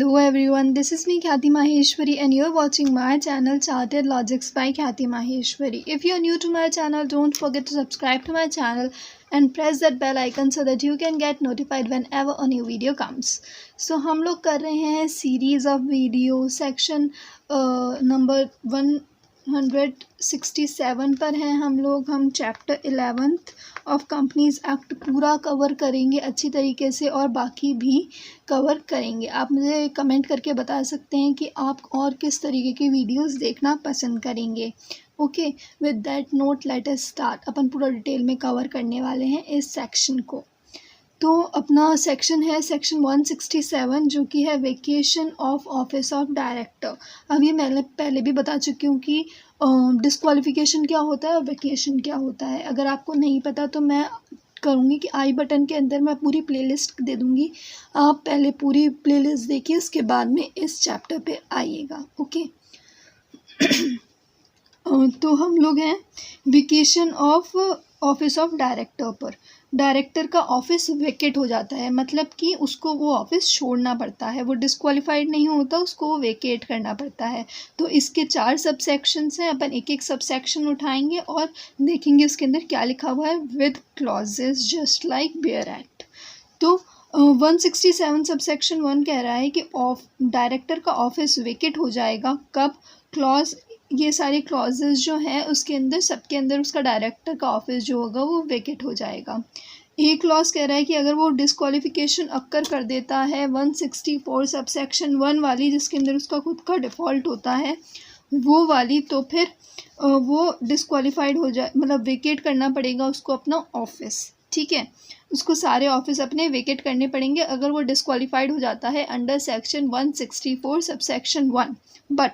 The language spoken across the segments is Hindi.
Hello everyone, this is me Khyati Maheshwari and you're watching my channel Chartered Logics by Khyati Maheshwari. If you're new to my channel, don't forget to subscribe to my channel and press that bell icon so that you can get notified whenever a new video comes. So हम लोग कर रहे हैं series of video section number 167 पर हैं हम chapter 11th of companies act पूरा कवर करेंगे अच्छी तरीके से और बाकी भी कवर करेंगे। आप मुझे कमेंट करके बता सकते हैं कि आप और किस तरीके की वीडियोस देखना पसंद करेंगे। Okay, with that note let us start. अपन पूरा डिटेल में कवर करने वाले हैं इस सेक्शन को। तो अपना सेक्शन है सेक्शन 167 जो कि है vacation of office of director. अब ये मैंने पहले भी बता चुकी हूँ कि डिस्क्वालिफिकेशन क्या होता है और वेकेशन क्या होता है। अगर आपको नहीं पता तो मैं करूँगी कि आई बटन के अंदर मैं पूरी प्लेलिस्ट दे दूँगी, आप पहले पूरी प्लेलिस्ट देखिए, उसके बाद में इस चैप्टर पे आइएगा। ओके तो हम लोग हैं vacation of office of director पर। डायरेक्टर का ऑफिस वेकेट हो जाता है, मतलब कि उसको वो ऑफिस छोड़ना पड़ता है, वो डिस्क्वालिफाइड नहीं होता, उसको वो वेकेट करना पड़ता है। तो इसके 4 सब सेक्शंस हैं, अपन एक एक सब सेक्शन उठाएंगे और देखेंगे उसके अंदर क्या लिखा हुआ है with clauses just like bare act. तो 167 सब सेक्शन 1 कह रहा है कि डायरेक्टर का ऑफिस वेकेट हो जाएगा कब। क्लॉज, ये सारे क्लॉजेस जो हैं उसके अंदर सबके अंदर उसका डायरेक्टर का ऑफिस जो होगा वो वेकेट हो जाएगा। एक क्लॉज कह रहा है कि अगर वो डिस्क्वालिफिकेशन अक्कर कर देता है 164 सब सेक्शन 1 वाली, जिसके अंदर उसका खुद का डिफ़ॉल्ट होता है वो वाली, तो फिर वो डिस्क्वालिफाइड हो जाए, मतलब वेकेट करना पड़ेगा उसको अपना ऑफिस। ठीक है, उसको सारे ऑफिस अपने वेकेट करने पड़ेंगे अगर वो डिस्क्वालिफाइड हो जाता है under section 164 sub section 1। But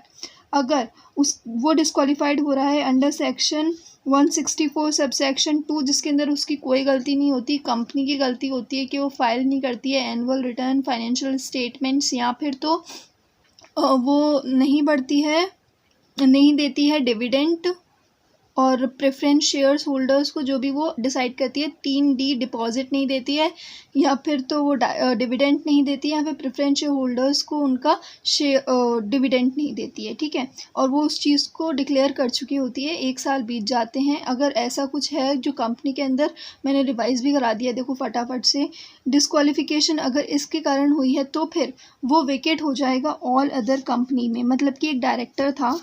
अगर वो डिस्क्वालिफाइड हो रहा है अंडर सेक्शन 164 सब सेक्शन 2, जिसके अंदर उसकी कोई गलती नहीं होती, कंपनी की गलती होती है कि वो फाइल नहीं करती है एनुअल रिटर्न, फाइनेंशियल स्टेटमेंट्स, या फिर तो वो नहीं बढ़ती है, नहीं देती है डिविडेंड और प्रेफरेंस शेयर्स होल्डर्स को जो भी वो डिसाइड करती है, 3D डिपॉजिट नहीं देती है, या फिर तो वो डिविडेंड नहीं देती है, या फिर प्रेफरेंस शेयर होल्डर्स को उनका डिविडेंड नहीं देती है। ठीक है, और वो उस चीज़ को डिक्लेयर कर चुकी होती है, 1 साल बीत जाते हैं। अगर ऐसा कुछ है जो कंपनी के अंदर, मैंने रिवाइज़ भी करा दिया, देखो फटाफट से, डिस्क्वालिफिकेशन अगर इसके कारण हुई है तो फिर वो वेकेट हो जाएगा ऑल अदर कंपनी में। मतलब कि एक डायरेक्टर था,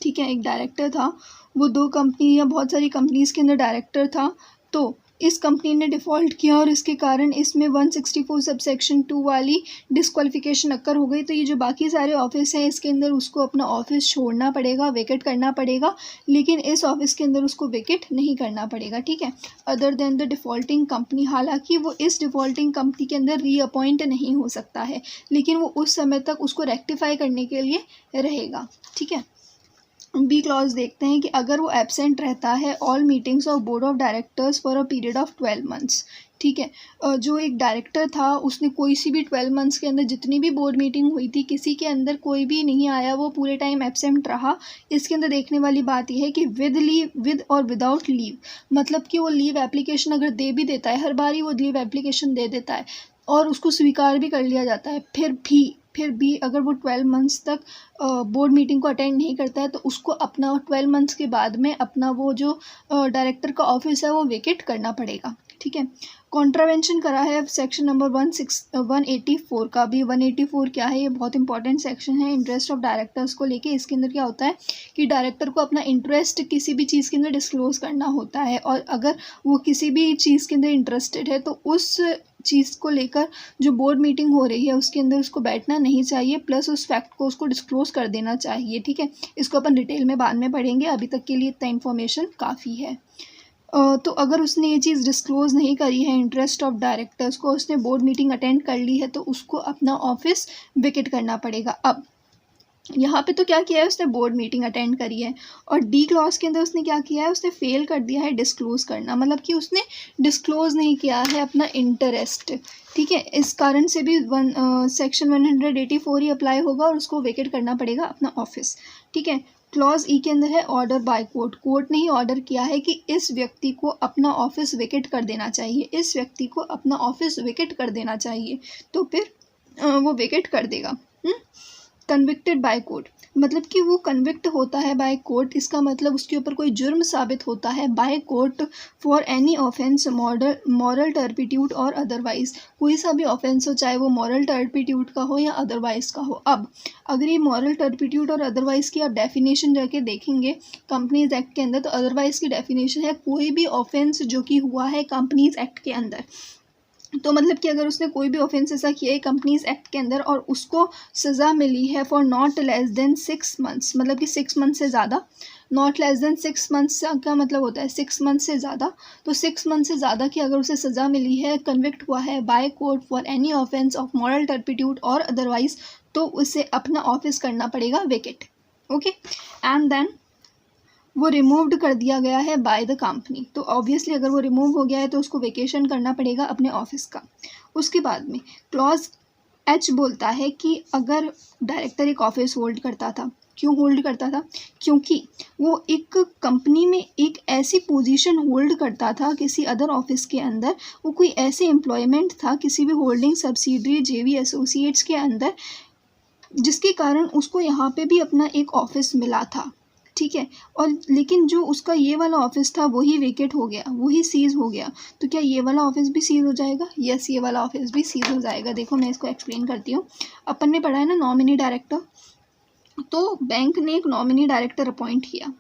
ठीक है, एक डायरेक्टर था, वो 2 कंपनी या बहुत सारी कंपनीज़ के अंदर डायरेक्टर था, तो इस कंपनी ने डिफ़ॉल्ट किया और इसके कारण इसमें 164 सब सेक्शन 2 वाली डिस्क्वालिफिकेशन अक्कर हो गई। तो ये जो बाकी सारे ऑफिस हैं इसके अंदर उसको अपना ऑफिस छोड़ना पड़ेगा, वेकेट करना पड़ेगा, लेकिन इस ऑफिस के अंदर उसको वेकेट नहीं करना पड़ेगा। ठीक है, अदर देन द डिफ़ॉल्टिंग कंपनी। हालांकि वो इस डिफ़ॉल्टिंग कंपनी के अंदर रीअपॉइंट नहीं हो सकता है, लेकिन वो उस समय तक उसको रेक्टिफाई करने के लिए रहेगा। ठीक है, बी क्लॉज देखते हैं कि अगर वो एब्सेंट रहता है all meetings of board of directors for a period of 12 months. ठीक है, जो एक डायरेक्टर था उसने कोई सी भी 12 मंथ्स के अंदर जितनी भी बोर्ड मीटिंग हुई थी, किसी के अंदर कोई भी नहीं आया, वो पूरे टाइम एब्सेंट रहा। इसके अंदर देखने वाली बात यह है कि विद लीव, विद और विदाउट लीव, मतलब कि वो लीव एप्लीकेशन अगर दे भी देता है, हर बार ही वो लीव एप्लीकेशन दे देता है और उसको स्वीकार भी कर लिया जाता है, फिर भी अगर वो 12 मंथ्स तक बोर्ड मीटिंग को अटेंड नहीं करता है तो उसको अपना 12 मंथ्स के बाद में अपना वो जो डायरेक्टर का ऑफिस है वो वेकेट करना पड़ेगा। ठीक है, कॉन्ट्रावेंशन करा है सेक्शन नंबर 184 का भी। 184 क्या है, ये बहुत इंपॉर्टेंट सेक्शन है इंटरेस्ट ऑफ डायरेक्टर्स को लेके। इसके अंदर क्या होता है कि डायरेक्टर को अपना इंटरेस्ट किसी भी चीज़ के अंदर डिस्क्लोज करना होता है, और अगर वो किसी भी चीज़ के अंदर इंटरेस्टेड है तो उस चीज़ को लेकर जो बोर्ड मीटिंग हो रही है उसके अंदर उसको बैठना नहीं चाहिए, प्लस उस फैक्ट को उसको डिस्क्लोज कर देना चाहिए। ठीक है, इसको अपन डिटेल में बाद में पढ़ेंगे, अभी तक के लिए इतना इन्फॉर्मेशन काफ़ी है। तो अगर उसने ये चीज़ डिस्क्लोज़ नहीं करी है इंटरेस्ट ऑफ डायरेक्टर्स को, उसने बोर्ड मीटिंग अटेंड कर ली है तो उसको अपना ऑफिस वेकेट करना पड़ेगा। अब यहाँ पे तो क्या किया है, उसने बोर्ड मीटिंग अटेंड करी है, और डी क्लॉज के अंदर उसने क्या किया है, उसने फेल कर दिया है डिस्क्लोज़ करना, मतलब कि उसने डिस्क्लोज़ नहीं किया है अपना इंटरेस्ट। ठीक है, इस कारण से भी सेक्शन 184 ही अप्लाई होगा और उसको वेकेट करना पड़ेगा अपना ऑफिस। ठीक है, क्लॉज ई के अंदर है ऑर्डर बाय कोर्ट। कोर्ट ने ही ऑर्डर किया है कि इस व्यक्ति को अपना ऑफिस वेकेट कर देना चाहिए, इस व्यक्ति को अपना ऑफिस वेकेट कर देना चाहिए, तो फिर वो वेकेट कर देगा। कन्विक्टेड बाय कोर्ट, मतलब कि वो कन्विक्ट होता है बाय कोर्ट, इसका मतलब उसके ऊपर कोई जुर्म साबित होता है by court for any offence moral turpitude और अदरवाइज, कोई सा भी ऑफेंस हो, चाहे वो मॉरल टर्पिट्यूड का हो या अदरवाइज का हो। अब अगर ये मॉरल टर्पिट्यूड और अदरवाइज की आप डेफिनेशन जाके देखेंगे कंपनीज एक्ट के अंदर, तो अदरवाइज की डेफिनेशन है कोई भी ऑफेंस जो कि हुआ है कंपनीज एक्ट के अंदर। तो मतलब कि अगर उसने कोई भी ऑफेंस ऐसा किया है कंपनीज एक्ट के अंदर और उसको सज़ा मिली है for not less than 6 months, मतलब कि 6 मंथ से ज़्यादा, नॉट लेस देन 6 मंथ्स का मतलब होता है 6 मंथ से ज़्यादा, तो 6 मंथ से ज़्यादा की अगर उसे सज़ा मिली है, कन्विक्ट हुआ है by court for any offence of moral turpitude और अदरवाइज, तो उसे अपना ऑफिस करना पड़ेगा वेकेट। ओके, एंड देन वो रिमूव्ड कर दिया गया है बाय द कंपनी, तो ऑब्वियसली अगर वो रिमूव हो गया है तो उसको वेकेशन करना पड़ेगा अपने ऑफिस का। उसके बाद में क्लॉज एच बोलता है कि अगर डायरेक्टर एक ऑफिस होल्ड करता था, क्यों होल्ड करता था, क्योंकि वो एक कंपनी में एक ऐसी पोजीशन होल्ड करता था किसी अदर ऑफिस के अंदर, वो कोई ऐसे एम्प्लॉयमेंट था किसी भी होल्डिंग सब्सिडरी जेवी एसोसिएट्स के अंदर, जिसके कारण उसको यहाँ पे भी अपना एक ऑफिस मिला था। ठीक है, और लेकिन जो उसका ये वाला ऑफिस था वही वेकेट हो गया, वही सीज हो गया, तो क्या ये वाला ऑफिस भी सीज हो जाएगा? यस, ये वाला ऑफिस भी सीज हो जाएगा। देखो मैं इसको एक्सप्लेन करती हूँ। अपन ने पढ़ा है ना नॉमिनी डायरेक्टर, तो बैंक ने एक नॉमिनी डायरेक्टर अपॉइंट किया,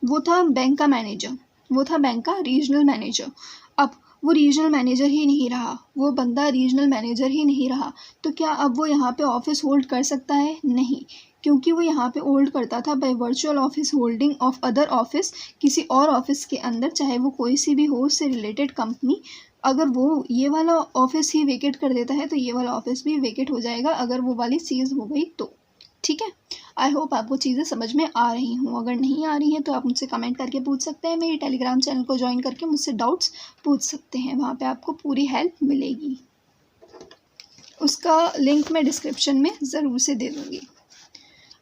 वो था बैंक का मैनेजर, वो था बैंक का रीजनल मैनेजर। अब वो रीजनल मैनेजर ही नहीं रहा, वो बंदा रीजनल मैनेजर ही नहीं रहा, तो क्या अब वो यहाँ पे ऑफिस होल्ड कर सकता है? नहीं, क्योंकि वो यहाँ पे होल्ड करता था by virtual office holding of other office, किसी और ऑफिस के अंदर, चाहे वो कोई सी भी हो उससे रिलेटेड कंपनी। अगर वो ये वाला ऑफिस ही वेकेट कर देता है तो ये वाला ऑफिस भी वेकेट हो जाएगा अगर वो वाली सीज हो गई तो। ठीक है, आई होप आपको चीज़ें समझ में आ रही हूँ। अगर नहीं आ रही हैं तो आप मुझसे कमेंट करके पूछ सकते हैं, मेरी टेलीग्राम चैनल को ज्वाइन करके मुझसे डाउट्स पूछ सकते हैं, वहाँ पे आपको पूरी हेल्प मिलेगी। उसका लिंक मैं डिस्क्रिप्शन में ज़रूर से दे दूँगी।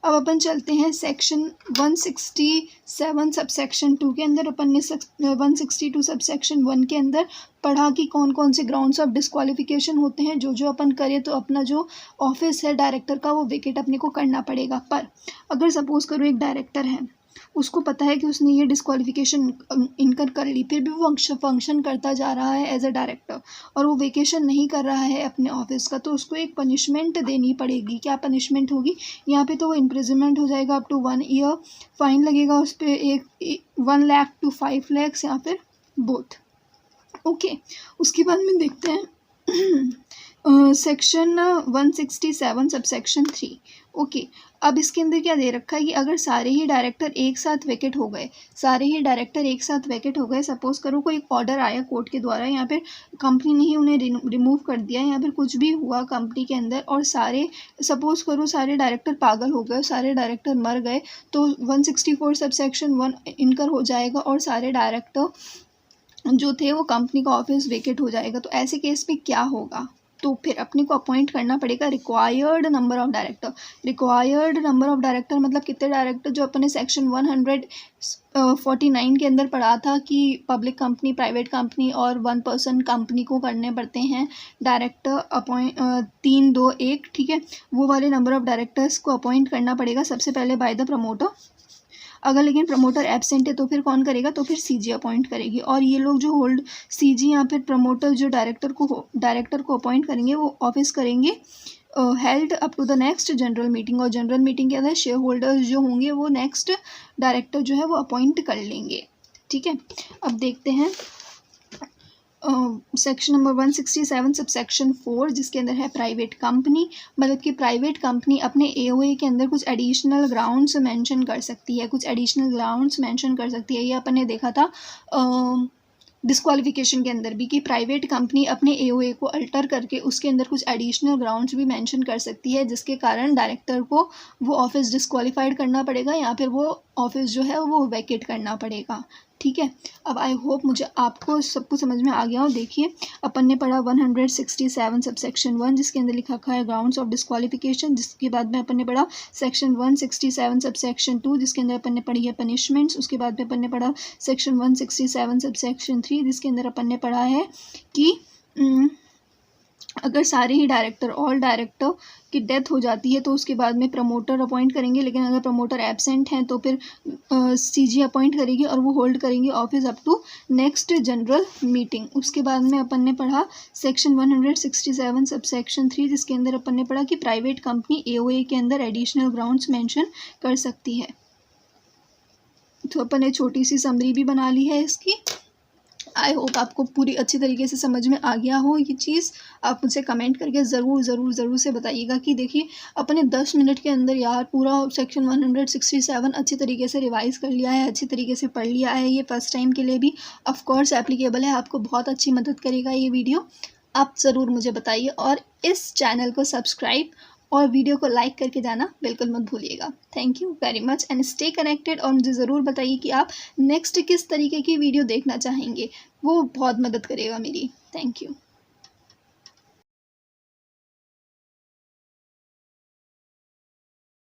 अब अपन चलते हैं सेक्शन 167 सबसेक्शन 2 के अंदर। अपन ने 162 सबसेक्शन 1 के अंदर पढ़ा कि कौन कौन से ग्राउंड्स ऑफ डिस्क्वालिफिकेशन होते हैं, जो अपन करें तो अपना जो ऑफिस है डायरेक्टर का वो वेकेट अपने को करना पड़ेगा। पर अगर सपोज करो एक डायरेक्टर है, उसको पता है कि उसने ये डिस्क्वालिफिकेशन इनकर कर ली, फिर भी वो फंक्शन करता जा रहा है एज अ डायरेक्टर और वो वेकेशन नहीं कर रहा है अपने ऑफिस का, तो उसको एक पनिशमेंट देनी पड़ेगी। क्या पनिशमेंट होगी? यहाँ पे तो वो इम्प्रिजनमेंट हो जाएगा अप टू 1 ईयर, फाइन लगेगा उस पर 1 लाख to 5 lakhs या फिर बोथ। ओके, उसके बाद में देखते हैं सेक्शन 167 सबसेक्शन 3। ओके, अब इसके अंदर क्या दे रखा है कि अगर सारे ही डायरेक्टर एक साथ वेकेट हो गए, सारे ही डायरेक्टर एक साथ वेकेट हो गए, सपोज करो कोई ऑर्डर आया कोर्ट के द्वारा, यहाँ पर कंपनी ने ही उन्हें रिमूव कर दिया या फिर कुछ भी हुआ कंपनी के अंदर, और सारे सपोज करो सारे डायरेक्टर पागल हो गए, सारे डायरेक्टर मर गए, तो 164 सबसेक्शन 1 इनकर हो जाएगा और सारे डायरेक्टर जो थे वो कंपनी का ऑफिस वेकेट हो जाएगा। तो ऐसे केस में क्या होगा? तो फिर अपने को अपॉइंट करना पड़ेगा required number of director. Required number of director मतलब कितने डायरेक्टर, जो अपने सेक्शन 149 के अंदर पढ़ा था कि पब्लिक कंपनी, प्राइवेट कंपनी और 1 पर्सन कंपनी को करने पड़ते हैं डायरेक्टर अपॉइंट 3, 2, 1। ठीक है, वो वाले नंबर ऑफ डायरेक्टर्स को अपॉइंट करना पड़ेगा सबसे पहले बाय द प्रमोटर। अगर लेकिन प्रमोटर एब्सेंट है तो फिर कौन करेगा? तो फिर सीजी अपॉइंट करेगी। और ये लोग जो होल्ड सीजी या फिर प्रमोटर जो डायरेक्टर को अपॉइंट करेंगे वो ऑफिस करेंगे held up to the next general meeting, और जनरल मीटिंग के अंदर शेयर होल्डर्स जो होंगे वो नेक्स्ट डायरेक्टर जो है वो अपॉइंट कर लेंगे। ठीक है, अब देखते हैं सेक्शन नंबर 167 सबसेक्शन 4 जिसके अंदर है प्राइवेट कंपनी। मतलब कि प्राइवेट कंपनी अपने एओए के अंदर कुछ एडिशनल ग्राउंड्स मेंशन कर सकती है, कुछ एडिशनल ग्राउंड्स मेंशन कर सकती है। ये अपन ने देखा था डिस्क्वालिफिकेशन के अंदर भी कि प्राइवेट कंपनी अपने एओए को अल्टर करके उसके अंदर कुछ एडिशनल ग्राउंड्स भी मेंशन कर सकती है, जिसके कारण डायरेक्टर को वो ऑफिस डिस्क्वालीफाइड करना पड़ेगा या फिर वो ऑफिस जो है वो वैकेट करना पड़ेगा। ठीक है, अब आई होप मुझे आपको सब कुछ समझ में आ गया हो। देखिए अपन ने पढ़ा 167 सबसेक्शन 1 जिसके अंदर लिखा है ग्राउंड्स ऑफ डिस्क्वालिफिकेशन, जिसके बाद में अपन ने पढ़ा सेक्शन 167 सबसेक्शन 2 जिसके अंदर अपन ने पढ़ी है पनिशमेंट्स। उसके बाद में अपन ने पढ़ा सेक्शन 167 सबसेक्शन 3 जिसके अंदर अपन ने पढ़ा है कि अगर सारे ही डायरेक्टर, ऑल डायरेक्टर की डेथ हो जाती है तो उसके बाद में प्रमोटर अपॉइंट करेंगे, लेकिन अगर प्रमोटर एब्सेंट हैं तो फिर सीजी अपॉइंट करेगी और वो होल्ड करेंगे office up to next general meeting. उसके बाद में अपन ने पढ़ा सेक्शन 167 सब सेक्शन 3, जिसके अंदर अपन ने पढ़ा कि प्राइवेट कंपनी एओए के अंदर एडिशनल ग्राउंड्स मेंशन कर सकती है। तो अपन ने छोटी सी समरी भी बना ली है इसकी। आई होप आपको पूरी अच्छी तरीके से समझ में आ गया हो ये चीज़। आप मुझसे कमेंट करके ज़रूर से बताइएगा कि देखिए अपने 10 मिनट के अंदर यार पूरा सेक्शन 167 अच्छी तरीके से रिवाइज़ कर लिया है, अच्छी तरीके से पढ़ लिया है। ये फर्स्ट टाइम के लिए भी ऑफ कोर्स एप्लीकेबल है, आपको बहुत अच्छी मदद करेगा ये वीडियो। आप ज़रूर मुझे बताइए और इस चैनल को सब्सक्राइब और वीडियो को लाइक करके जाना बिल्कुल मत भूलिएगा। Thank you very much and stay connected. और मुझे ज़रूर बताइए कि आप नेक्स्ट किस तरीके की वीडियो देखना चाहेंगे, वो बहुत मदद करेगा मेरी। Thank you.